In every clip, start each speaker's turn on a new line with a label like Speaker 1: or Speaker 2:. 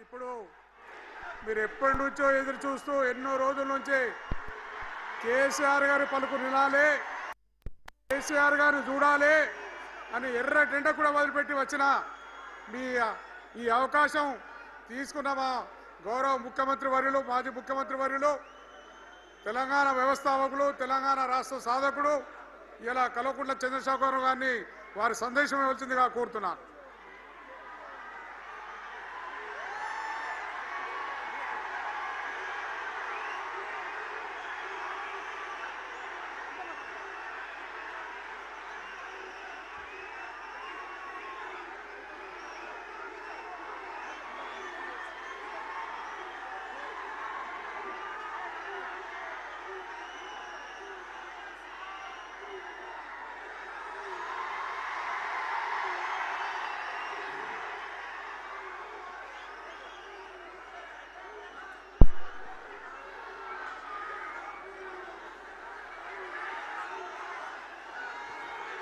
Speaker 1: ఇప్పుడు మీరు ఎప్పటి నుంచో ఎదురు చూస్తూ ఎన్నో రోజుల నుంచి కేసీఆర్ గారి పలుకు వినాలి, కేసీఆర్ గారిని చూడాలి అని ఎర్ర టెండ కూడా వదిలిపెట్టి వచ్చిన మీ ఈ అవకాశం తీసుకున్న మా గౌరవ ముఖ్యమంత్రి వర్యులు, మాజీ ముఖ్యమంత్రి వర్యులు, తెలంగాణ వ్యవస్థాపకులు, తెలంగాణ రాష్ట్ర సాధకుడు ఇలా కల్వకుంట్ల చంద్రశేఖరరావు గారిని వారి సందేశం ఇవ్వాల్సిందిగా కోరుతున్నాను.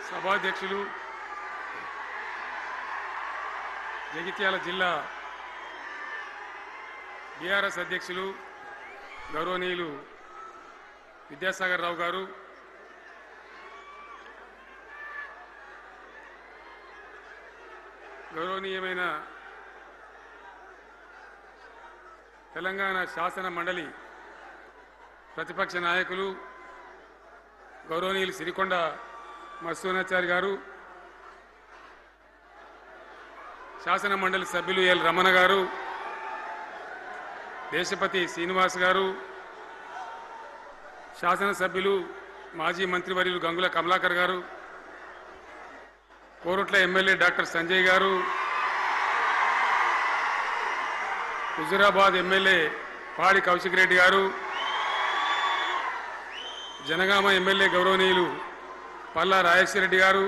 Speaker 2: సభాధ్యక్షులు, జగిత్యాల జిల్లా బీఆర్ఎస్ అధ్యక్షులు గౌరవనీయులు విద్యాసాగర్ రావు గారు, గౌరవనీయమైన తెలంగాణ శాసన మండలి ప్రతిపక్ష నాయకులు గౌరవనీయులు సిరికొండ మత్స్యోనాచారి గారు, శాసన మండలి సభ్యులు ఎల్ రమణ గారు, దేశపతి శ్రీనివాస్ గారు, శాసనసభ్యులు మాజీ మంత్రివర్యులు గంగుల కమలాకర్ గారు, కోరుట్ల ఎమ్మెల్యే డాక్టర్ సంజయ్ గారు, హుజురాబాద్ ఎమ్మెల్యే పాడి కౌశిక్ రెడ్డి గారు, జనగామ ఎమ్మెల్యే గౌరవనీయులు పల్లా రాజేశ్వరరెడ్డి గారు,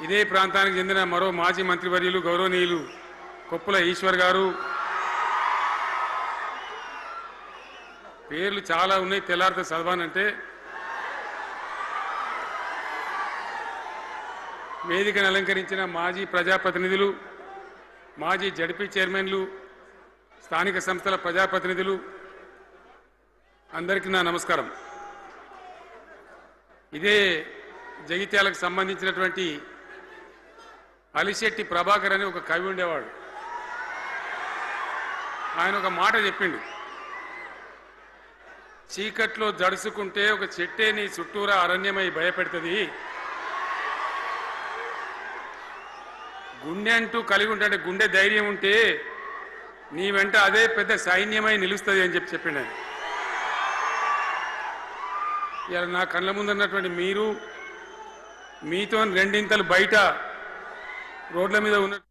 Speaker 2: ఇదే ప్రాంతానికి చెందిన మరో మాజీ మంత్రివర్యులు గౌరవనీయులు కొప్పుల ఈశ్వర్ గారు, పేర్లు చాలా ఉన్నాయి, తెల్లారితో చదవానంటే. వేదికను అలంకరించిన మాజీ ప్రజాప్రతినిధులు, మాజీ జడ్పీ చైర్మన్లు, స్థానిక సంస్థల ప్రజాప్రతినిధులు, అందరికీ నా నమస్కారం. ఇదే జగిత్యాలకు సంబంధించినటువంటి అలిశెట్టి ప్రభాకర్ అని ఒక కవి ఉండేవాడు. ఆయన ఒక మాట చెప్పిండు, చీకట్లో జడుసుకుంటే ఒక చెట్టే నీ చుట్టూరా అరణ్యమై భయపెడుతుంది, గుండె అంటూ కలిగి ఉంటే, గుండె ధైర్యం ఉంటే నీ వెంట అదే పెద్ద సైన్యమై నిలుస్తుంది అని చెప్పిండు ఆయన. ఇలా నా కళ్ళ ముందున్నటువంటి మీరు, మీతో రెండింతలు బయట రోడ్ల మీద ఉన్న